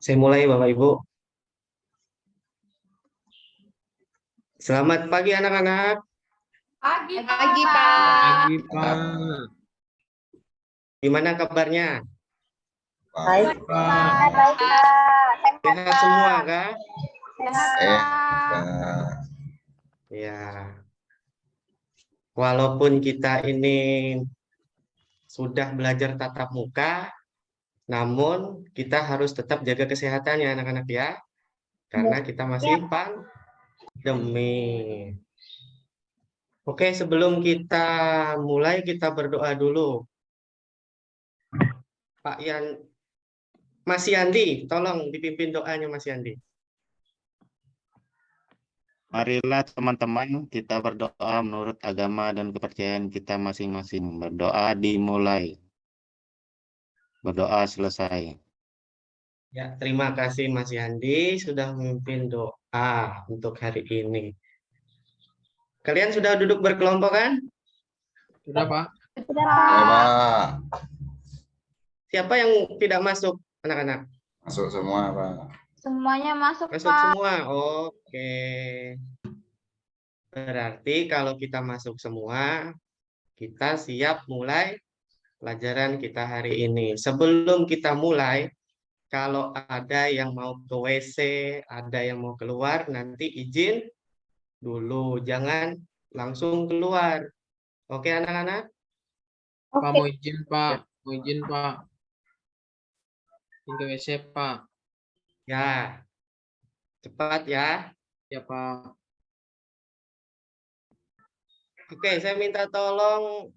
Saya mulai Bapak Ibu. Selamat pagi anak-anak. Pagi, Pagi, Pak. Pak. Pagi, Pak. Gimana kabarnya? Baik, Pak. Baik, Pak. Sehat semua kah? Sehat, Pak. Ya. Walaupun kita ini sudah belajar tatap muka, namun kita harus tetap jaga kesehatan ya anak-anak ya. Karena kita masih pandemi. Oke, sebelum kita mulai kita berdoa dulu. Pak Mas Yandi, tolong dipimpin doanya Mas Yandi. Marilah teman-teman kita berdoa menurut agama dan kepercayaan kita masing-masing. Berdoa dimulai. Berdoa selesai. Ya, terima kasih Mas Yandi sudah memimpin doa untuk hari ini. Kalian sudah duduk berkelompok kan? Sudah, Pak. Siapa yang tidak masuk, anak-anak? Masuk semua, Pak. Semuanya masuk, Masuk Pak. semua. Oke. Berarti kalau kita masuk semua, kita siap mulai pelajaran kita hari ini. Sebelum kita mulai, kalau ada yang mau ke WC, ada yang mau keluar, nanti izin dulu. Jangan langsung keluar. Oke, anak-anak? Pak, mau izin, Pak. Mau izin, Pak. Izin ke WC, Pak. Ya, cepat ya. Ya, Pak. Oke, saya minta tolong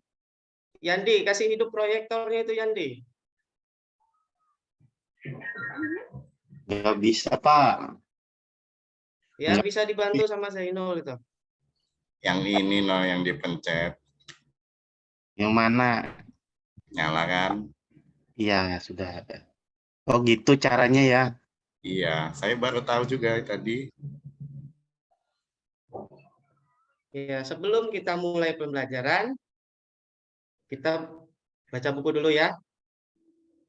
Yandi, kasih hidup proyektornya itu Yandi. Nggak bisa, Pak. Ya, bisa dibantu sama Zainul itu. Yang ini loh yang dipencet, Yang mana? nyala kan? Iya, sudah ada. Oh, gitu caranya ya. Iya, saya baru tahu juga tadi. Ya, sebelum kita mulai pembelajaran, kita baca buku dulu ya.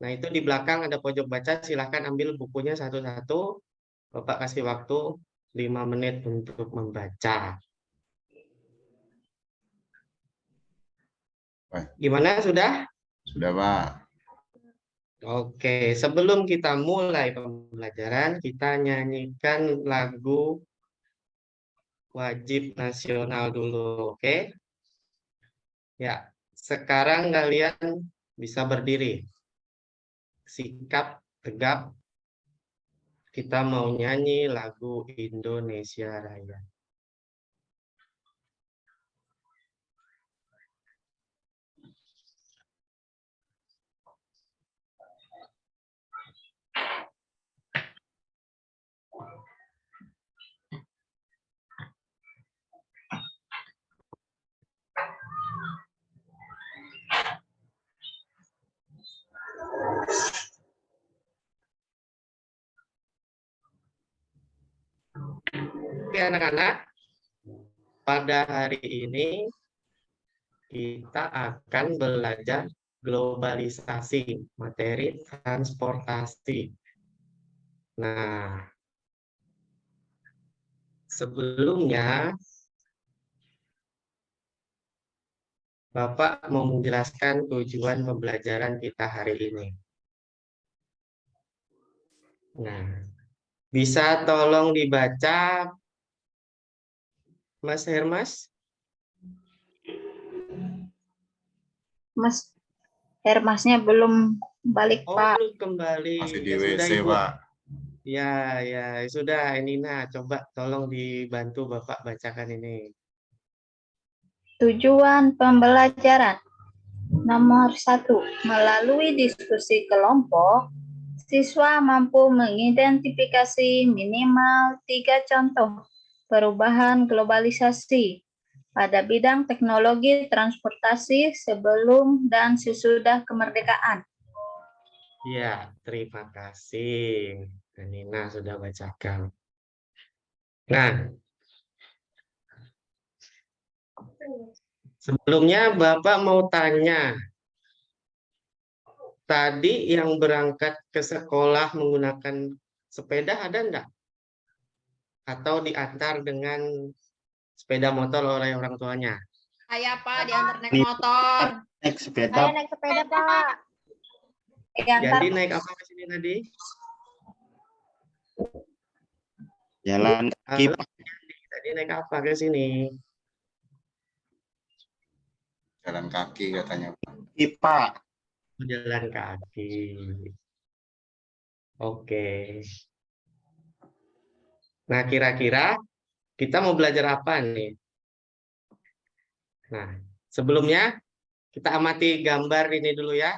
Nah, itu di belakang ada pojok baca, silahkan ambil bukunya satu-satu. Bapak kasih waktu 5 menit untuk membaca. Gimana, sudah? Sudah, Pak. Oke, sebelum kita mulai pembelajaran, kita nyanyikan lagu wajib nasional dulu, oke? Ya, sekarang kalian bisa berdiri. Sikap tegap. Kita mau nyanyi lagu Indonesia Raya. Oke anak-anak, pada hari ini kita akan belajar globalisasi, materi transportasi. Nah, sebelumnya Bapak mau menjelaskan tujuan pembelajaran kita hari ini. Nah, bisa tolong dibaca, Mas Hermas? Mas Hermasnya belum balik, Oh, Pak. belum kembali. Masih di Ya sudah, WC, Ibu. Pak. Ya, sudah. Nina, coba tolong dibantu Bapak bacakan ini. Tujuan pembelajaran. Nomor 1. Melalui diskusi kelompok, siswa mampu mengidentifikasi minimal 3 contoh perubahan globalisasi pada bidang teknologi transportasi sebelum dan sesudah kemerdekaan. Ya, terima kasih. Nina sudah bacakan. Nah, sebelumnya Bapak mau tanya. Tadi yang berangkat ke sekolah menggunakan Sepeda ada enggak? Atau diantar dengan sepeda motor oleh orang tuanya? Saya Pak diantar naik motor. Naik Saya sepeda. naik sepeda, Pak. Antar Jadi naik apa ke sini tadi? Jalan kaki, Halo, Pak. tadi naik apa ke sini? Jalan kaki katanya. Kaki, Pak. Jalan kaki. Oke. Nah, kira-kira kita mau belajar apa nih? Nah, sebelumnya kita amati gambar ini dulu ya.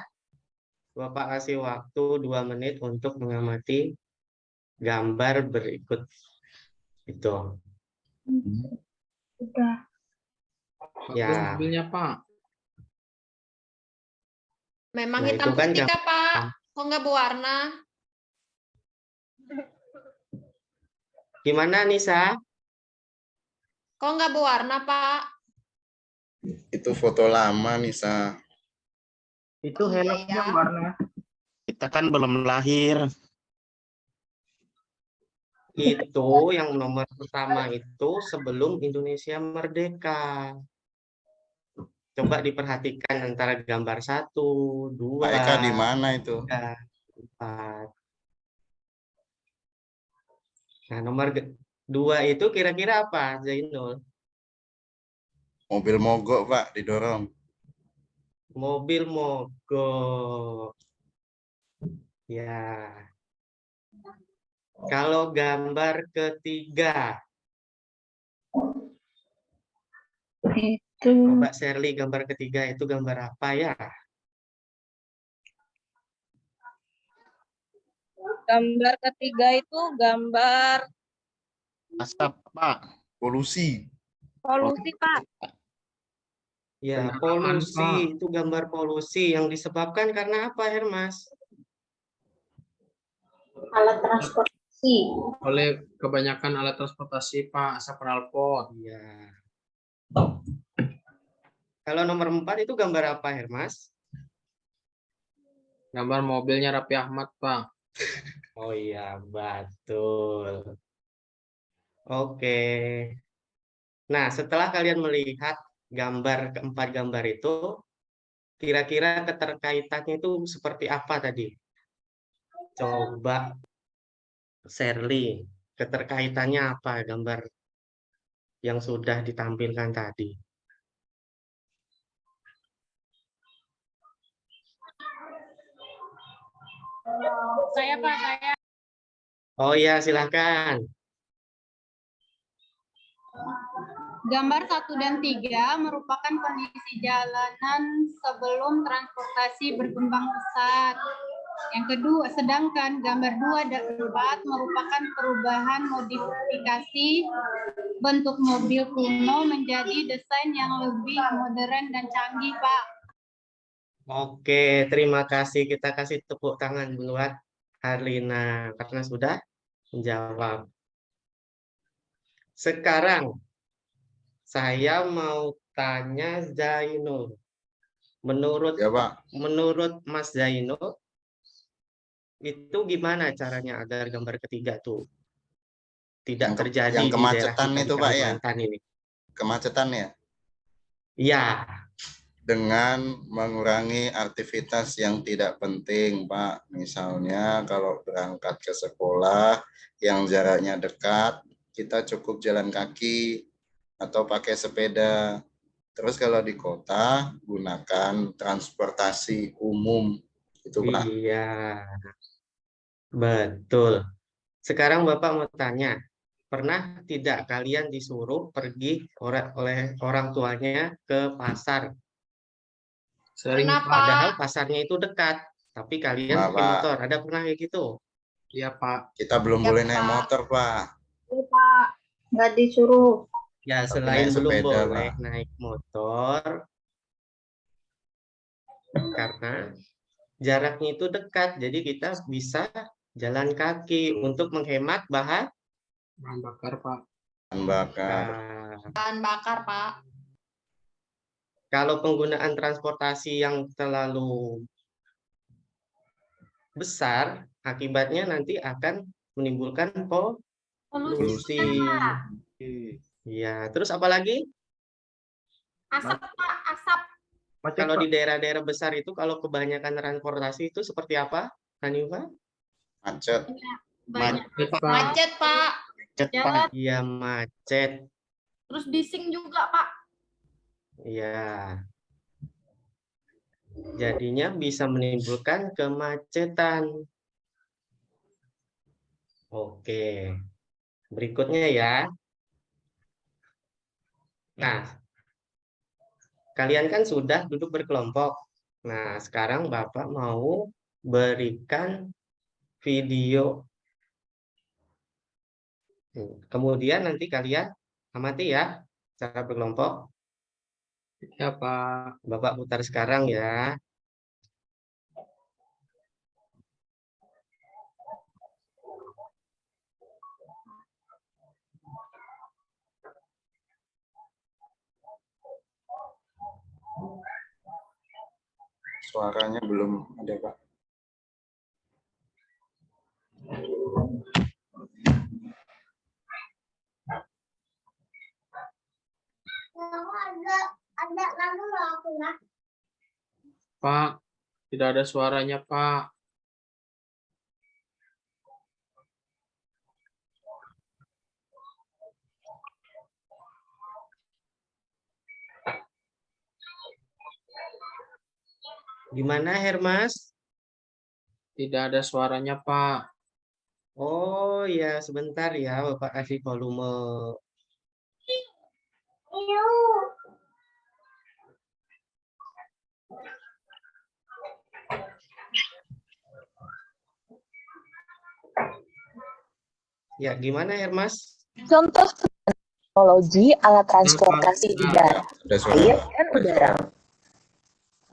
Bapak kasih waktu 2 menit untuk mengamati gambar berikut itu. Udah. Pak, Ya. belum mobilnya, Pak. Memang Nah, hitam itu kan putih kah Pak? Kok nggak berwarna? Gimana Nisa? Kok nggak berwarna Pak? Itu foto lama Nisa. Itu Iya, helmnya ya. warna. Kita kan belum lahir. Itu yang nomor pertama itu sebelum Indonesia merdeka. Coba diperhatikan antara gambar 1, 2, Pak Eka di mana itu? 3, 4. Nah, nomor 2 itu kira-kira apa, Zainul? Mobil mogok Pak, didorong. Mobil mogok. Ya. Kalau gambar ketiga, Itu Mbak Sherly, gambar ketiga itu gambar apa ya? Gambar ketiga itu gambar Asap, Pak. Polusi. polusi, Pak. Ya, Kendaraan, polusi. Pak. Itu gambar polusi yang disebabkan karena apa, Hermas? alat transportasi. Oleh kebanyakan alat transportasi, Pak, asap knalpot. Ya. Kalau nomor 4 itu gambar apa, Hermas? Gambar mobilnya Raffi Ahmad, Pak. Oh iya, betul. Oke. Nah, setelah kalian melihat keempat gambar itu, kira-kira keterkaitannya itu seperti apa tadi? Coba, Sherly, keterkaitannya apa gambar yang sudah ditampilkan tadi? Saya, Pak, saya. Oh iya, silakan. Gambar 1 dan 3 merupakan kondisi jalanan sebelum transportasi berkembang pesat. Yang kedua, sedangkan gambar 2 dan 4 merupakan perubahan modifikasi bentuk mobil kuno menjadi desain yang lebih modern dan canggih, Pak. Oke, terima kasih. Kita kasih tepuk tangan buat Harlina karena sudah menjawab. Sekarang saya mau tanya Zainul. Menurut Ya Pak. Mas Zainul, itu gimana caranya agar gambar ketiga tuh tidak terjadi yang di daerah kemacetan kita di itu Pak ya? Kalimantan ini? Kemacetan ya? Iya. Dengan mengurangi aktivitas yang tidak penting, Pak. Misalnya kalau berangkat ke sekolah yang jaraknya dekat, kita cukup jalan kaki atau pakai sepeda. Terus kalau di kota, gunakan transportasi umum. Itu, Pak. Iya. Betul. Sekarang Bapak mau tanya, pernah tidak kalian disuruh pergi oleh orang tuanya ke pasar? Sering, Kenapa? Pak. Padahal pasarnya itu dekat, tapi kalian Nah, pakai Pak. motor. Ada pernah kayak gitu? Iya, Pak. Kita belum Ya, boleh naik Pak. motor, Pak. Pak, nggak disuruh. Ya, Tapi selain naik belum sepeda, boleh Pak. naik motor, karena jaraknya itu dekat, jadi kita bisa jalan kaki untuk menghemat bahan Bahan bakar, Pak. Bahan bakar. Bahan bakar Pak. Kalau penggunaan transportasi yang terlalu besar, akibatnya nanti akan menimbulkan polusi. Ya, terus apa lagi? Asap, Pak, asap. Kalau di daerah-daerah besar itu, kalau kebanyakan transportasi itu seperti apa, Hanifa? Macet. Banyak. Macet, Pak. Macet, Pak. Macet, Pak. Jalan Iya, macet. terus bising juga, Pak. Iya. Jadinya bisa menimbulkan kemacetan. Oke. Berikutnya ya. Nah, kalian kan sudah duduk berkelompok. Nah, sekarang Bapak mau berikan video. Kemudian nanti kalian amati ya cara berkelompok. Ya, Pak. Bapak putar sekarang ya. Suaranya belum ada, Pak. Pak, tidak ada suaranya, Pak. Gimana, Hermas? Tidak ada suaranya, Pak. Oh ya, sebentar ya, Bapak kasih volume. Ya, gimana, Hermas? Contoh teknologi alat transportasi di darat, Ada suara. air, dan udara.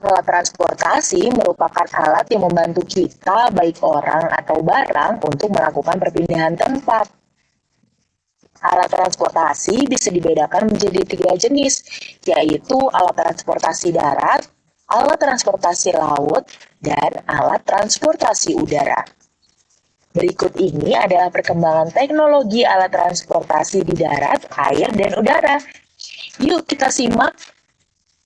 Alat transportasi merupakan alat yang membantu kita, baik orang atau barang, untuk melakukan perpindahan tempat. Alat transportasi bisa dibedakan menjadi 3 jenis, yaitu alat transportasi darat, alat transportasi laut, dan alat transportasi udara. Berikut ini adalah perkembangan teknologi alat transportasi di darat, air, dan udara. Yuk kita simak.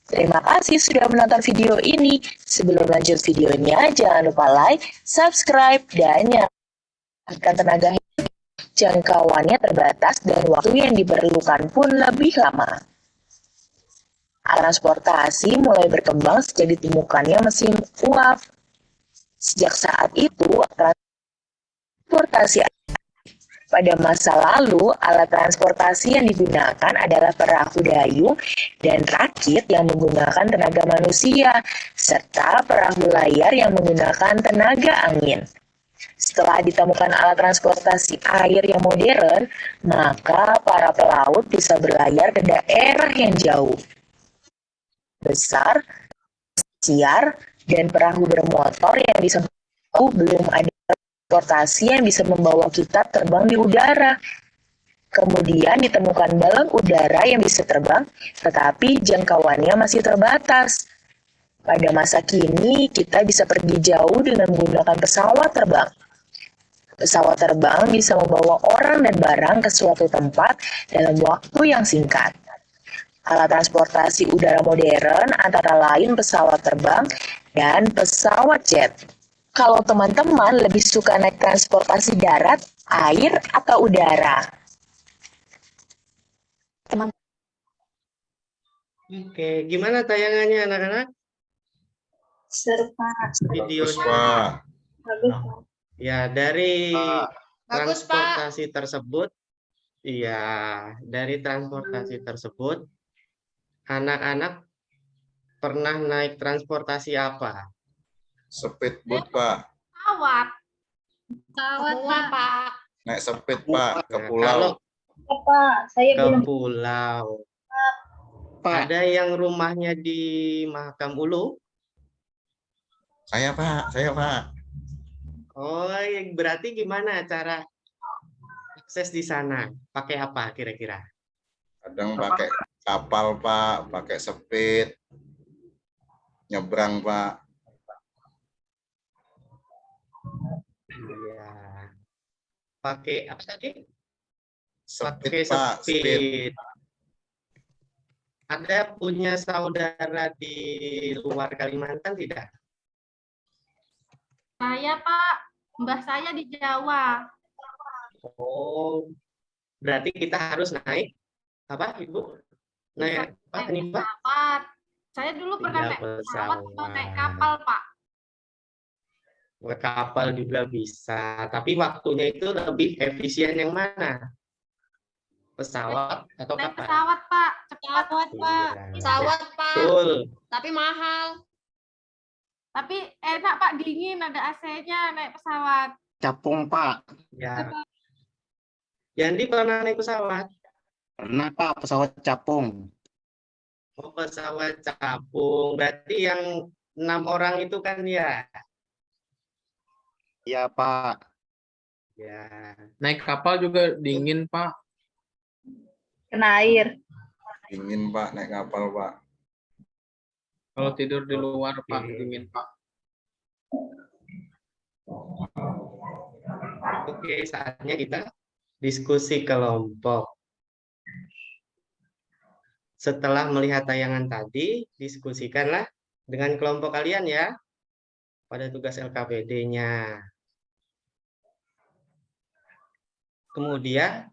Terima kasih sudah menonton video ini. Sebelum lanjut videonya, jangan lupa like, subscribe, dan nyalakan tenaga hidup. Jangkauannya terbatas dan waktu yang diperlukan pun lebih lama. Alat transportasi mulai berkembang sejak ditemukannya mesin uap. Sejak saat itu, transportasi pada masa lalu, alat transportasi yang digunakan adalah perahu dayung dan rakit yang menggunakan tenaga manusia, serta perahu layar yang menggunakan tenaga angin. Setelah ditemukan alat transportasi air yang modern, maka para pelaut bisa berlayar ke daerah yang jauh, besar, siar, dan perahu bermotor yang bisa belum ada transportasi yang bisa membawa kita terbang di udara. Kemudian ditemukan balon udara yang bisa terbang, tetapi jangkauannya masih terbatas. Pada masa kini, kita bisa pergi jauh dengan menggunakan pesawat terbang. Pesawat terbang bisa membawa orang dan barang ke suatu tempat dalam waktu yang singkat. Alat transportasi udara modern antara lain pesawat terbang dan pesawat jet. Kalau teman-teman lebih suka naik transportasi darat, air, atau udara? Oke, gimana tayangannya anak-anak? Seru, Pak. Bagus, Videonya. Pak. Bagus, Pak. Ya, dari Bagus, Pak. transportasi tersebut, iya, dari transportasi tersebut, anak-anak pernah naik transportasi apa? Speedboat, Pak. Pesawat. Pesawat, Semua, Pak. Pak. Naik speed, Pak, ke Nah, pulau. kalau Ya, Pak. Saya ke belum. pulau, Pak. ada yang rumahnya di Mahakam Ulu? Saya, Pak. Oh, berarti gimana cara akses di sana? Pakai apa kira-kira? Kadang pakai kapal, Pak, pakai speed. Nyebrang, Pak. Iya. pakai apa tadi? Speed, Pakai Pak, speed. speed. Ada punya saudara di luar Kalimantan tidak? Saya, Pak. Mbah saya di Jawa. Oh, berarti kita harus naik apa, Ibu? Naik apa Naik nih, Pak? pesawat. Saya dulu pernah Iya, naik pesawat atau naik pesawat. kapal, Pak. Naik kapal juga bisa, tapi waktunya itu lebih efisien yang mana? Pesawat atau Naik kapal? pesawat, Pak. Cepat. Pesawat, Pak. Iya, Pesawat, Pak. betul. Tapi mahal. Tapi enak, Pak. Dingin, ada AC-nya naik pesawat. Capung, Pak. Ya. Yandi pernah naik pesawat? Pernah, Pak, pesawat capung. Oh, pesawat capung. Berarti yang 6 orang itu kan ya? Iya, Pak. Ya. Naik kapal juga dingin, Pak. Kena air. Dingin, Pak, naik kapal, Pak. Kalau tidur di luar, Pak, Oke. dingin, Pak. Oke, saatnya kita diskusi kelompok. Setelah melihat tayangan tadi, diskusikanlah dengan kelompok kalian ya pada tugas LKPD-nya. Kemudian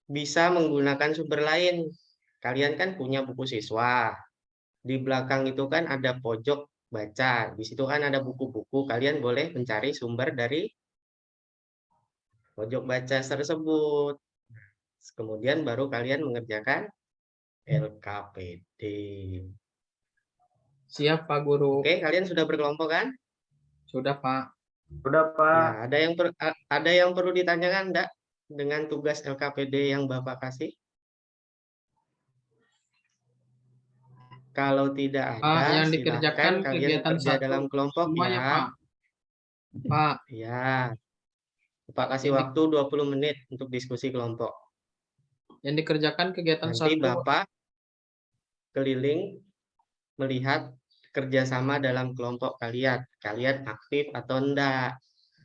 bisa menggunakan sumber lain. Kalian kan punya buku siswa. Di belakang itu kan ada pojok baca. Di situ kan ada buku-buku. Kalian boleh mencari sumber dari pojok baca tersebut. Kemudian baru kalian mengerjakan LKPD. Siap, Pak Guru. Oke, kalian sudah berkelompok kan? Sudah, Pak. Ya, ada yang perlu ditanyakan enggak dengan tugas LKPD yang Bapak kasih? Kalau tidak Pak, ada, yang silakan dikerjakan kalian kegiatan kerja satu dalam kelompok semua ya. ya, Pak. Pak, Ya. Bapak kasih Ini- waktu 20 menit untuk diskusi kelompok. yang dikerjakan kegiatan Nanti satu. Bapak keliling melihat kerjasama dalam kelompok kalian. Kalian aktif atau enggak.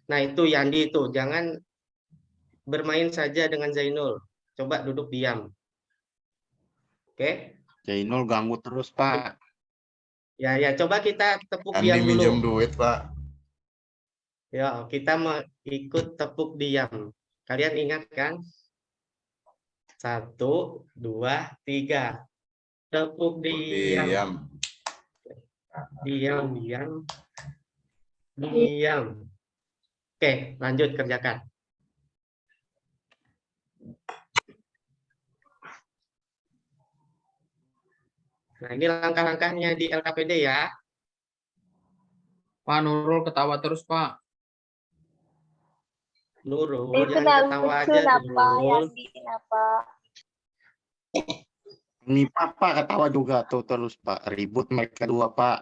Nah itu Yandi itu, jangan bermain saja dengan Zainul. Coba duduk diam. Oke? Jainul ganggu terus, Pak. Ya, coba kita tepuk Andi diam dulu. minjem duit, Pak. Ya, kita mau ikut tepuk diam. Kalian ingat kan? 1, 2, 3. Tepuk diam. Diam. Diam, diam. Diam. Oke, lanjut kerjakan. Nah, ini langkah-langkahnya di LKPD ya. Pak Nurul ketawa terus, Pak. Nurul, Itu jangan nggak ketawa lucu, aja, kenapa? Nurul. Yandi, kenapa? Ini Papa ketawa juga tuh terus, Pak. Ribut mereka dua, Pak.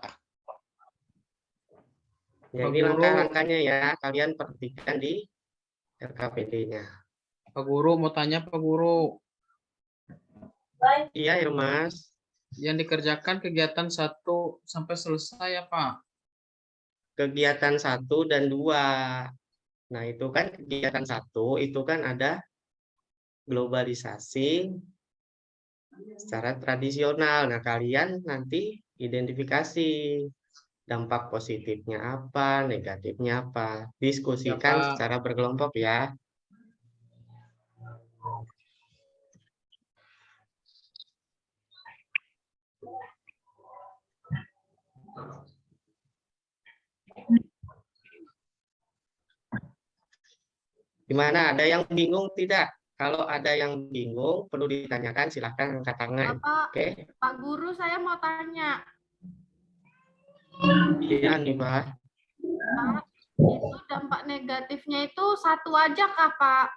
Ya, Pak ini Guru. langkah-langkahnya ya. Kalian perhatikan di LKPD-nya. Pak Guru mau tanya, Pak Guru. Iya, Mas. Yang dikerjakan kegiatan 1 sampai selesai ya, Pak? Kegiatan 1 dan 2. Nah, itu kan kegiatan 1, itu kan ada globalisasi secara tradisional. Nah, kalian nanti identifikasi dampak positifnya apa, negatifnya apa. Diskusikan Ya, Pak. secara berkelompok ya. Gimana? Ada yang bingung tidak? Kalau ada yang bingung, perlu ditanyakan, silahkan angkat tangan. Bapak, Oke? Pak Guru, saya mau tanya. Iya nih, Pak. Pak, itu dampak negatifnya itu 1 aja kah, Pak?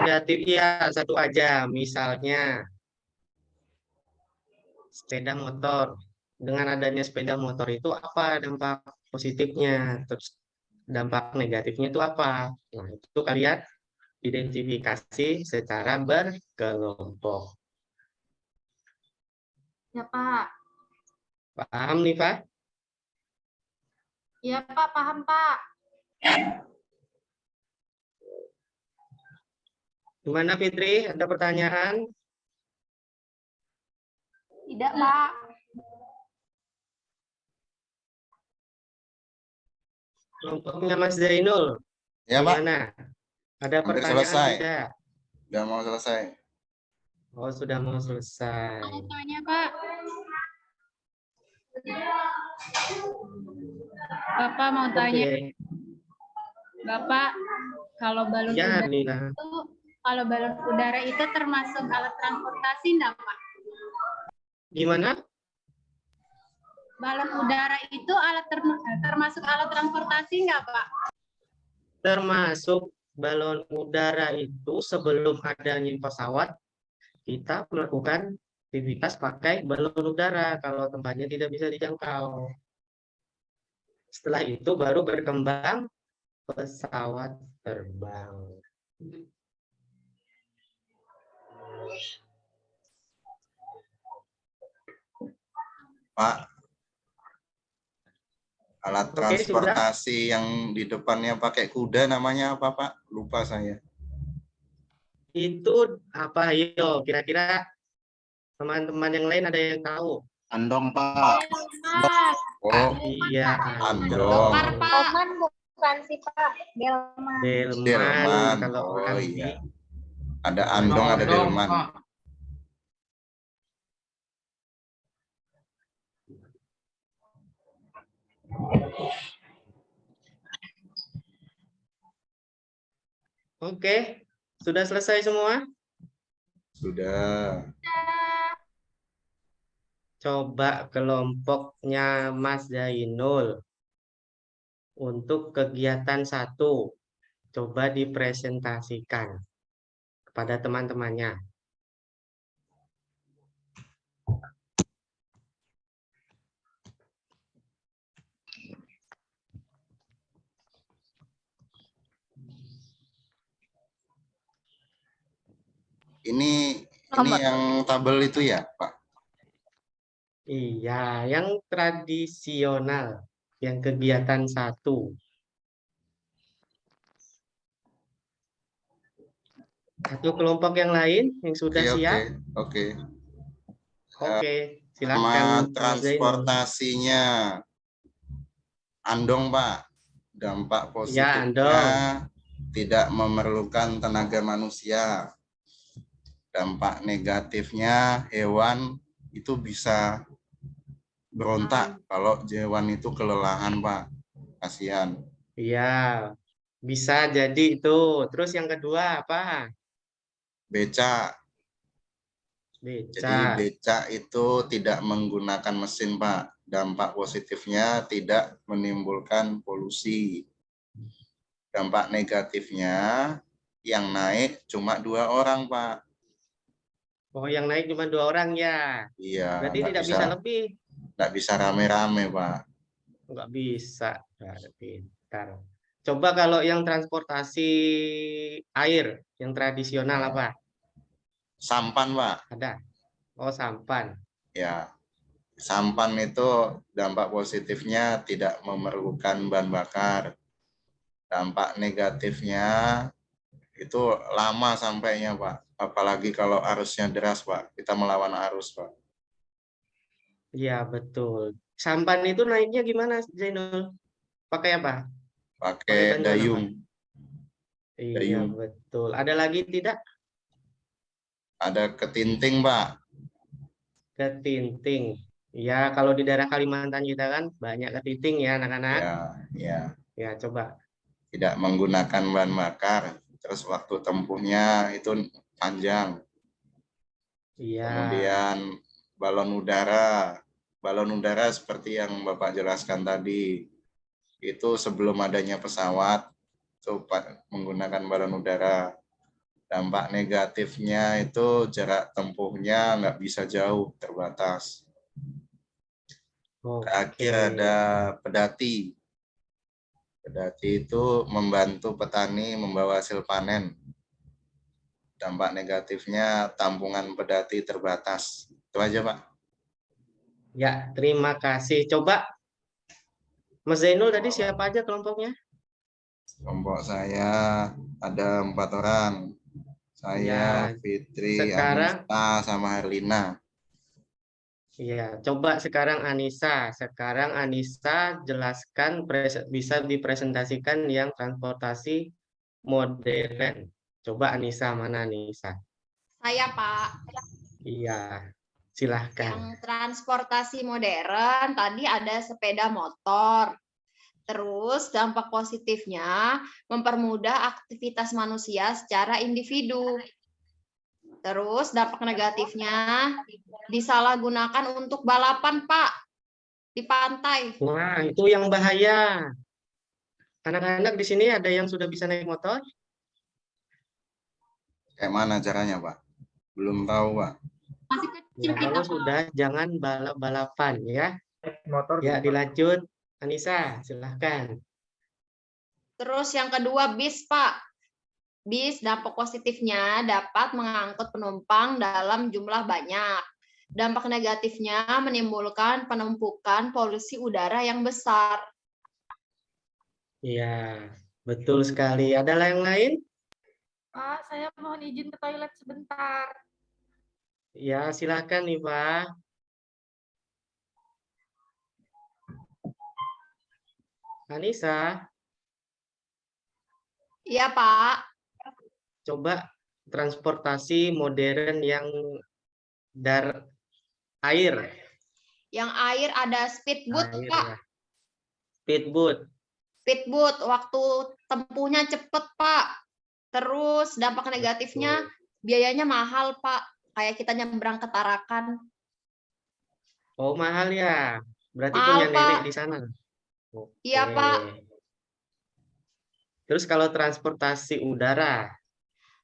Negatif ya 1 aja. Misalnya sepeda motor. Dengan adanya sepeda motor itu apa dampak positifnya? Terus dampak negatifnya itu apa? Nah, itu kalian identifikasi secara berkelompok. Ya, Pak. Paham nih, Pak? Iya, Pak. Paham, Pak. Gimana Fitri? Ada pertanyaan? Tidak, Pak. Kelompoknya Mas Zainul, Ya, Pak. gimana? Ada Hampir pertanyaan selesai. tidak? Udah mau selesai. Oh, sudah mau selesai. Mau tanya, Pak. Bapak mau tanya, Oke. Bapak, kalau balon Ya, udara Nina. kalau balon udara itu termasuk alat transportasi enggak, Pak? Gimana? Balon udara itu termasuk alat transportasi enggak, Pak? Termasuk balon udara itu sebelum adanya pesawat, kita melakukan aktivitas pakai balon udara kalau tempatnya tidak bisa dijangkau. Setelah itu baru berkembang pesawat terbang. Pak, alat Oke, transportasi yang di depannya pakai kuda namanya apa, Pak? Lupa saya. Itu apa? Ayo, kira-kira teman-teman yang lain ada yang tahu? Andong, Pak. Mas. Oh, Iya, andong. Pak. Delman bukan sih, Pak. Delman. Delman. Delman. Kalau Oh nanti. iya. Ada andong, ada Odong, delman. Pak. Oke, sudah selesai semua? Sudah. Coba kelompoknya Mas Zainul untuk kegiatan 1. Coba dipresentasikan kepada teman-temannya. Ini yang tabel itu ya, Pak? Iya, yang tradisional, yang kegiatan 1. Satu kelompok yang lain yang sudah siap. Oke. Oke, Nama silakan Mas Zainul. transportasinya andong, Pak. Dampak Ya, positifnya andong. tidak memerlukan tenaga manusia. Dampak negatifnya hewan itu bisa berontak kalau hewan itu kelelahan, Pak. Kasihan. Iya, bisa jadi itu. Terus yang kedua apa? Becak. Jadi Beca. becak itu tidak menggunakan mesin, Pak. Dampak positifnya tidak menimbulkan polusi. Dampak negatifnya yang naik cuma 2 orang, Pak. Oh, yang naik cuma 2 orang ya. Iya, Berarti tidak bisa lebih. nggak bisa rame-rame, Pak. Nggak bisa. Pintar. Coba kalau yang transportasi air, yang tradisional apa? Sampan, Pak. Ada? Oh, sampan. Ya, sampan itu dampak positifnya tidak memerlukan bahan bakar. Dampak negatifnya itu lama sampainya, Pak. Apalagi kalau arusnya deras, Pak. Kita melawan arus, Pak. Iya, betul. Sampan itu naiknya gimana, Zainul? Pakai apa? Pakai bantuan dayung. apa? Iya, Dayung. betul. Ada lagi tidak? Ada ketinting, Pak. Ketinting. Ya, kalau di daerah Kalimantan kita kan banyak ketinting ya, anak-anak. Ya. Ya, coba. Tidak menggunakan bahan bakar. Terus waktu tempuhnya itu panjang. Iya. Kemudian balon udara. Balon udara seperti yang Bapak jelaskan tadi. Itu sebelum adanya pesawat, itu menggunakan balon udara. Dampak negatifnya itu jarak tempuhnya nggak bisa jauh, terbatas. Terakhir ada pedati. Pedati itu membantu petani membawa hasil panen. Dampak negatifnya tampungan pedati terbatas. Itu aja, Pak. Ya, terima kasih. Coba, Mas Zainul tadi siapa aja kelompoknya? Kelompok saya ada 4 orang. Saya, Ya, Fitri, sekarang Anissa, sama Herlina. iya, coba sekarang Anissa. Sekarang Anissa jelaskan bisa dipresentasikan yang transportasi modern. Coba Anissa, mana Anissa? Saya, Pak. Iya, silahkan. Yang transportasi modern tadi ada sepeda motor. Terus dampak positifnya mempermudah aktivitas manusia secara individu. Terus dampak negatifnya disalahgunakan untuk balapan, Pak, di pantai. Wah, itu yang bahaya. Anak-anak di sini ada yang sudah bisa naik motor? Kayak mana caranya, Pak? Belum tahu, Pak. Masih kecil Ya, kita, kalau Pak. sudah jangan balap-balapan ya. Motor Ya, dilanjut. Anissa, silahkan. Terus yang kedua bis, Pak. Bis dampak positifnya dapat mengangkut penumpang dalam jumlah banyak. Dampak negatifnya menimbulkan penumpukan polusi udara yang besar. Ya, betul sekali. Ada yang lain? Pak, saya mohon izin ke toilet sebentar. Ya, silahkan nih, Pak. Anissa, Iya, Pak. coba transportasi modern yang air. Yang air ada speedboat, Air Pak. ya. Speedboat. Speedboat, waktu tempuhnya cepet, Pak. Terus dampak negatifnya biayanya mahal, Pak. Kayak kita nyebrang ke Tarakan. Oh, mahal ya. Berarti Mahal, punya nenek Pak. di sana. Iya, Oke. Pak. Terus kalau transportasi udara,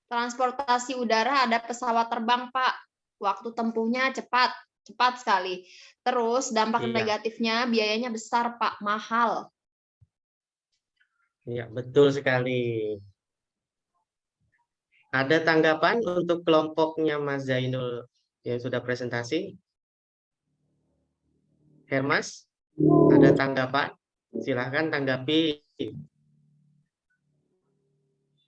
Transportasi udara ada pesawat terbang, Pak. Waktu tempuhnya cepat sekali. Terus dampak iya, negatifnya biayanya besar, Pak, mahal. iya betul sekali. Ada tanggapan untuk kelompoknya Mas Zainul yang sudah presentasi? Hermas, ada tanggapan? Silahkan tanggapi.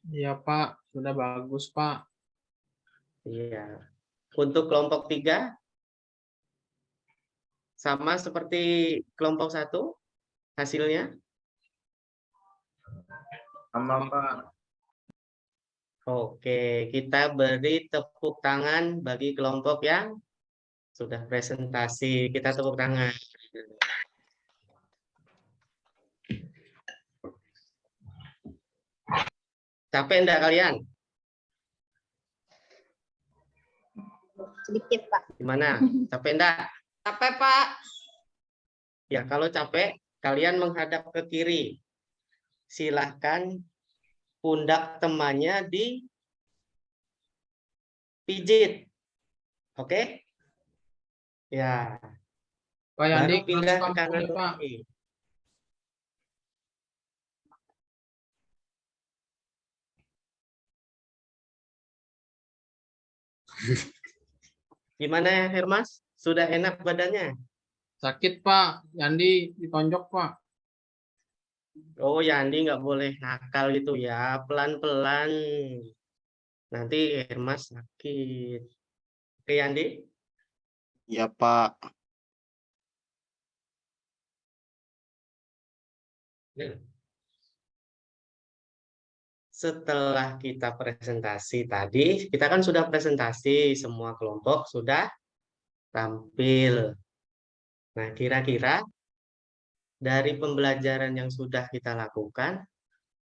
Iya, Pak. Sudah bagus, Pak. Iya. Untuk kelompok 3, sama seperti kelompok 1 hasilnya? Sama, Pak. Oke, kita beri tepuk tangan bagi kelompok yang sudah presentasi. Kita tepuk tangan. Capek enggak kalian? Sedikit, Pak. Gimana? Capek enggak? Capek, Pak. Ya, kalau capek, kalian menghadap ke kiri. Silahkan pundak temannya dipijit. Oke? Ya, Pak Yandi, baru pindah ke kelas kanan ini, Pak. lagi. Gimana ya, Hermas? Sudah enak badannya? Sakit, Pak. Yandi ditonjok, Pak. Oh, Yandi nggak boleh nakal itu ya. Pelan-pelan. Nanti Hermas sakit. Oke, Yandi? Ya, Pak. Setelah kita presentasi tadi, kita kan sudah presentasi, semua kelompok sudah tampil. Nah, kira-kira dari pembelajaran yang sudah kita lakukan,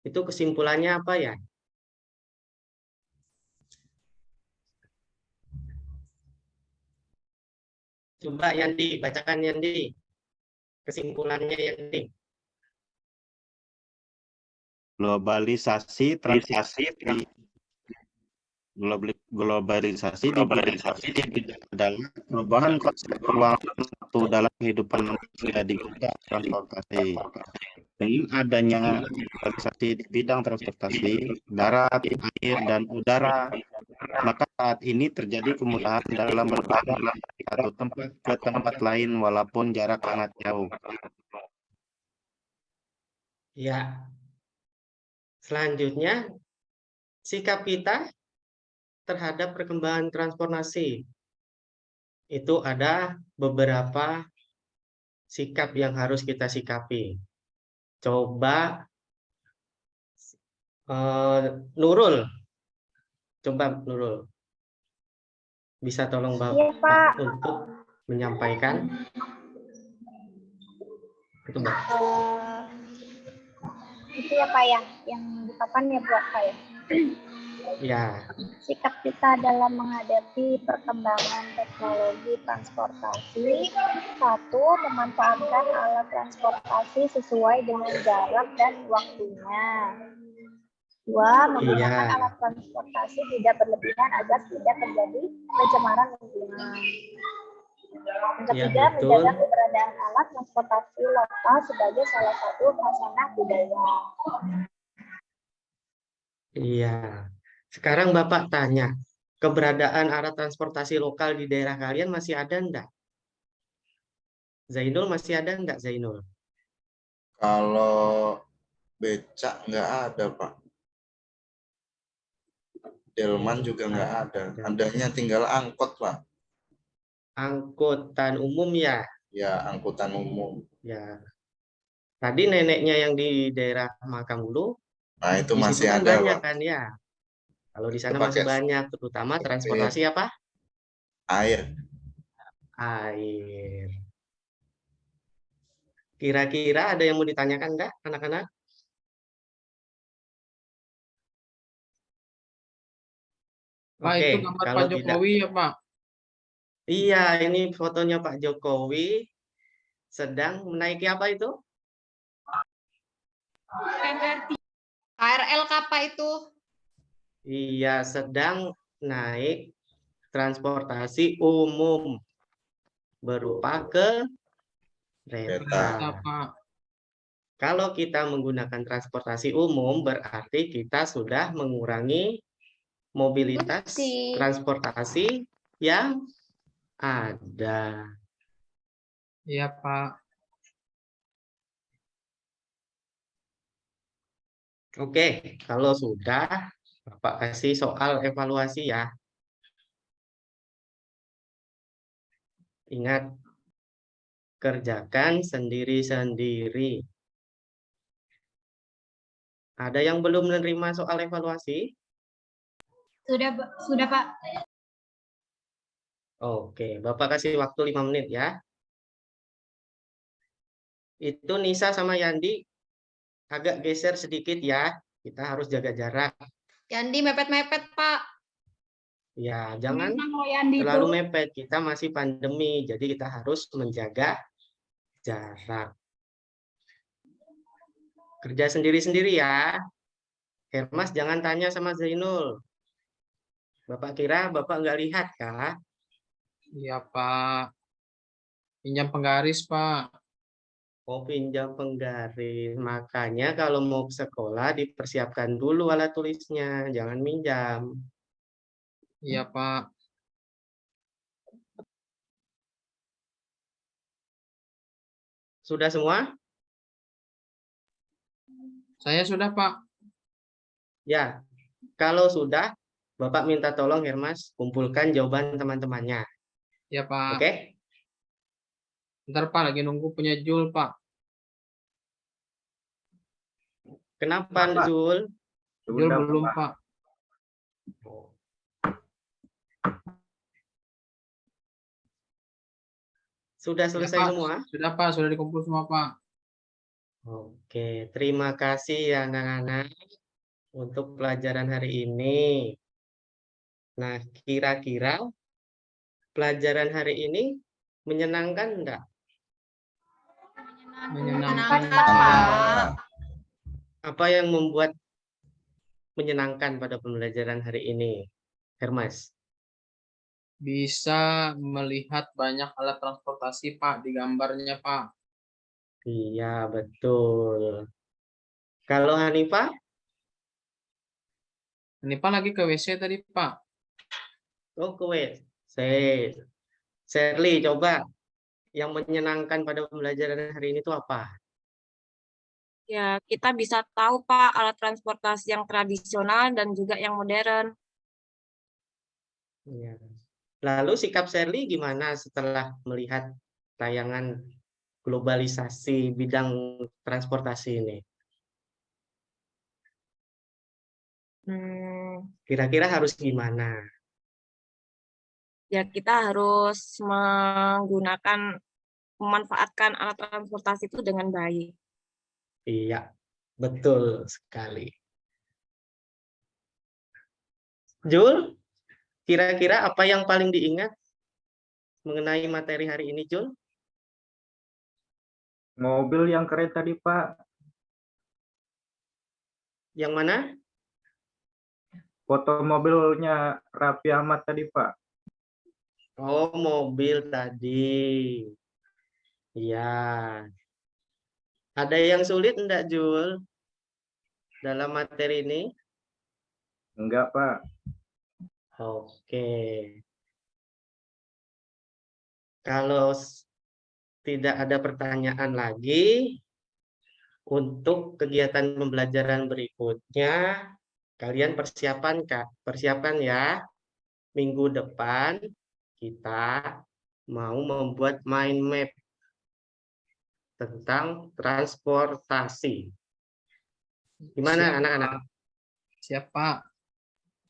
itu kesimpulannya apa ya? Coba Yandi, bacakan Yandi. Kesimpulannya Yandi. Globalisasi transportasi globalisasi adalah perubahan konsep ruang waktu dalam kehidupan manusia di bidang transportasi. Dengan adanya globalisasi di bidang transportasi, darat, air, dan udara, maka saat ini terjadi kemudahan dalam berpindah dari satu tempat ke tempat lain walaupun jarak sangat jauh. Ya. Selanjutnya, sikap kita terhadap perkembangan transportasi. Itu ada beberapa sikap yang harus kita sikapi. Coba Nurul, coba Nurul, bisa tolong Iya, Bapak Pak. untuk menyampaikan? Itu Mbak. Itu ya Pak ya, yang di papan ya buat Pak ya. Ya, Sikap kita dalam menghadapi perkembangan teknologi transportasi. 1. Memanfaatkan alat transportasi sesuai dengan jarak dan waktunya. 2. Menggunakan Iya. alat transportasi tidak berlebihan agar tidak terjadi pencemaran lingkungan. Yang Ya, ketiga, betul. menjaga keberadaan alat transportasi lokal sebagai salah satu khasanah budaya. Iya. Sekarang Bapak tanya, keberadaan alat transportasi lokal di daerah kalian masih ada enggak? Zainul masih ada enggak, Zainul? Kalau becak nggak ada, Pak. Delman juga nggak ada. Adanya tinggal angkot, Pak. Angkutan umum ya? Ya, angkutan umum. Ya. Tadi neneknya yang di daerah Makamulu, Nah, itu di situ masih kan ada, banyak Pak. kan ya? Kalau di sana Itu masih pakai banyak, terutama transportasi apa? air. Air. Kira-kira ada yang mau ditanyakan enggak, anak-anak? Pak, Oke, itu gambar kalau Pak tidak. Jokowi ya, Pak? Iya, ini fotonya Pak Jokowi sedang menaiki apa itu? KRL apa itu? Iya, sedang naik transportasi umum berupa Kereta. kereta. Pak. Kalau kita menggunakan transportasi umum, berarti kita sudah mengurangi mobilitas Putih. transportasi yang ada. Iya, Pak. Oke, kalau sudah, Bapak kasih soal evaluasi ya. Ingat, kerjakan sendiri-sendiri. Ada yang belum menerima soal evaluasi? Sudah Pak. Oke, Bapak kasih waktu 5 menit ya. Itu Nisa sama Yandi agak geser sedikit ya. Kita harus jaga jarak. Yandi mepet-mepet, Pak. Ya, jangan Memang Lo Yandi terlalu itu. mepet. Kita masih pandemi, jadi kita harus menjaga jarak. Kerja sendiri-sendiri ya. Hermas jangan tanya sama Zainul. Bapak kira Bapak nggak lihat kah? Iya, Pak. Pinjam penggaris, Pak. Mau pinjam penggaris. Makanya kalau mau ke sekolah dipersiapkan dulu alat tulisnya. Jangan minjam. Iya, Pak. Sudah semua? Saya sudah, Pak. Ya. Kalau sudah, Bapak minta tolong Hermas kumpulkan jawaban teman-temannya. Iya, Pak. Oke? Ntar, Pak, lagi nunggu punya Jul, Pak. Kenapa, Zul? Jul belum, Pak. Sudah Ya, selesai Pak. semua? Sudah, Pak. Sudah dikumpul semua, Pak. Oke, terima kasih ya anak-anak untuk pelajaran hari ini. Nah, kira-kira pelajaran hari ini menyenangkan enggak? Menyenangkan, Menyenangkan, Pak. Pak. Apa yang membuat menyenangkan pada pembelajaran hari ini, Hermas? Bisa melihat banyak alat transportasi, Pak, di gambarnya, Pak. Iya, betul. Kalau Hanifah? Ini, Pak, lagi ke WC tadi, Pak. Oh, kuis. Shirley, coba yang menyenangkan pada pembelajaran hari ini itu apa? Ya, kita bisa tahu Pak alat transportasi yang tradisional dan juga yang modern. Iya. Lalu sikap Sherly gimana setelah melihat tayangan globalisasi bidang transportasi ini? Kira-kira harus gimana? Ya kita harus memanfaatkan alat transportasi itu dengan baik. Iya, betul sekali. Jul, kira-kira apa yang paling diingat mengenai materi hari ini, Jul? Mobil yang keren tadi, Pak. Yang mana? Foto mobilnya Raffi Ahmad tadi, Pak. Oh, mobil tadi. Iya. Ada yang sulit enggak, Jul? Dalam materi ini? Enggak, Pak. Oke. Kalau tidak ada pertanyaan lagi, untuk kegiatan pembelajaran berikutnya, kalian persiapkan ya. Minggu depan kita mau membuat mind map tentang transportasi. Gimana anak-anak? Siap, Pak.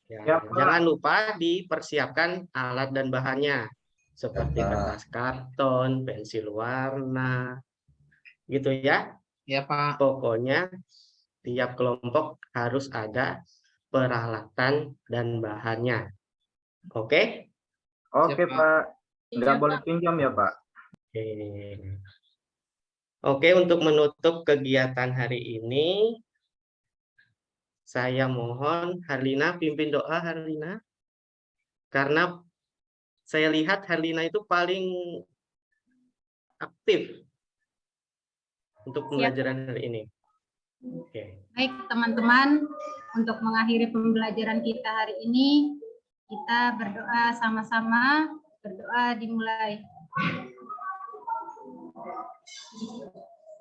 Ya, Siap, Pak. jangan lupa dipersiapkan alat dan bahannya seperti kertas karton, pensil warna, gitu ya. Ya, Pak. Pokoknya tiap kelompok harus ada peralatan dan bahannya. Oke? Oke, Siap, Pak. Pak. Enggak Iya, boleh Pak. pinjam ya, Pak? Oke. Oke, untuk menutup kegiatan hari ini, saya mohon Harlina pimpin doa, Harlina. Karena saya lihat Harlina itu paling aktif untuk pembelajaran hari ini. Oke. Baik, teman-teman, untuk mengakhiri pembelajaran kita hari ini, kita berdoa sama-sama. Berdoa dimulai.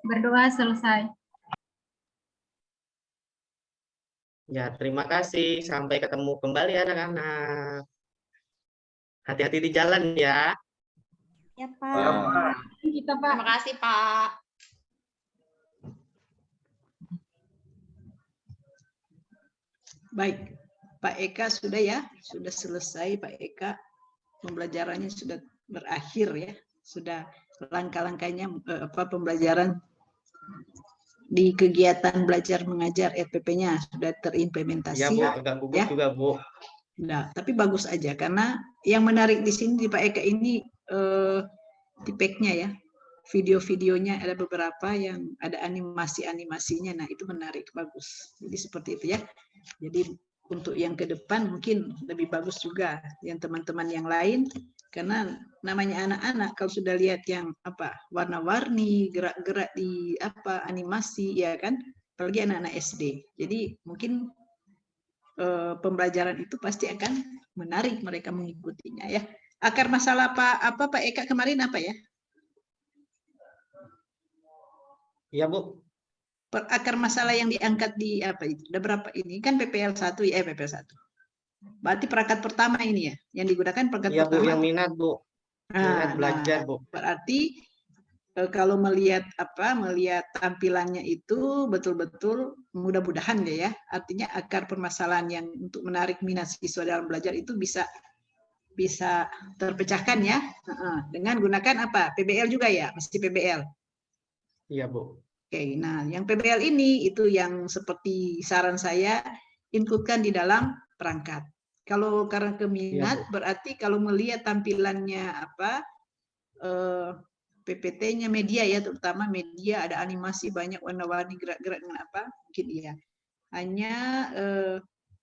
Berdoa selesai. Ya, terima kasih. Sampai ketemu kembali anak-anak. Hati-hati di jalan ya. Ya, Ya, Pak. Pak. Kita, Pak. Terima kasih, Pak. Baik, Pak Eka sudah ya, sudah selesai Pak Eka, pembelajarannya sudah berakhir ya, sudah langkah-langkahnya pembelajaran di kegiatan belajar mengajar RPP-nya sudah terimplementasi. Ya Bu, agak gugup ya. juga Bu. Nah, tapi bagus aja karena yang menarik di sini di Pak Eka ini tipeknya ya, video-videonya ada beberapa yang ada animasi-animasinya, nah itu menarik, bagus. Jadi seperti itu ya. Jadi untuk yang ke depan mungkin lebih bagus juga yang teman-teman yang lain, karena namanya anak-anak kalau sudah lihat yang apa warna-warni, gerak-gerak di apa animasi ya kan, apalagi anak-anak SD. Jadi mungkin pembelajaran itu pasti akan menarik mereka mengikutinya ya. Akar masalah Pak Eka kemarin apa ya? Iya Bu. Akar masalah yang diangkat di apa itu? Ada berapa ini? Kan PPL 1 ya, PPL 1. Berarti perangkat pertama ini ya, yang digugakan perangkat Iya pertama. Bu, yang minat Bu. Minat belajar Bu. Berarti kalau melihat melihat tampilannya itu betul-betul mudah-mudahan ya, artinya akar permasalahan yang untuk menarik minat siswa dalam belajar itu bisa terpecahkan ya, dengan gunakan apa? PBL juga ya, mesti PBL. Iya Bu. Oke, nah yang PBL ini itu yang seperti saran saya inputkan di dalam perangkat. Kalau karena keminat berarti kalau melihat tampilannya apa PPT-nya media ya, terutama media ada animasi banyak warna-warni gerak-gerak dengan apa mungkin iya. Hanya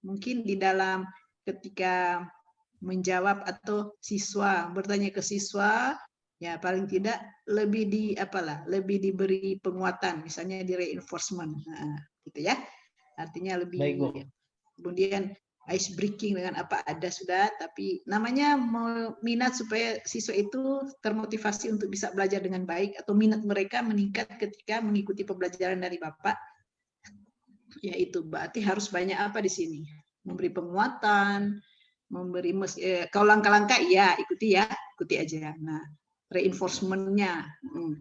mungkin di dalam ketika menjawab atau siswa bertanya ke siswa ya paling tidak lebih diberi penguatan, misalnya di reinforcement, gitu ya. Artinya lebih. Baik, Bu. Kemudian ice breaking dengan apa ada sudah, tapi namanya minat supaya siswa itu termotivasi untuk bisa belajar dengan baik atau minat mereka meningkat ketika mengikuti pembelajaran dari Bapak. Yaitu berarti harus banyak apa di sini? Memberi penguatan, memberi kalau langkah-langkah iya ikuti aja. Nah, reinforcementnya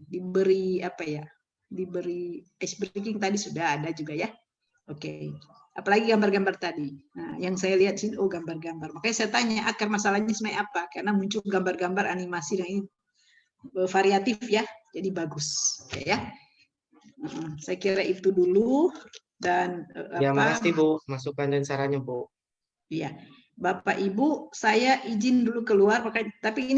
diberi apa ya? Diberi ice breaking tadi sudah ada juga ya. Oke. Apalagi gambar-gambar tadi. Nah, yang saya lihat sini gambar-gambar. Makanya saya tanya akar masalahnya sebenarnya apa? Karena muncul gambar-gambar animasi yang ini variatif ya. Jadi bagus, ya. Saya kira itu dulu dan Ya, makasih Bu masukan dan sarannya Bu. Iya. Bapak Ibu, saya izin dulu keluar, tapi ini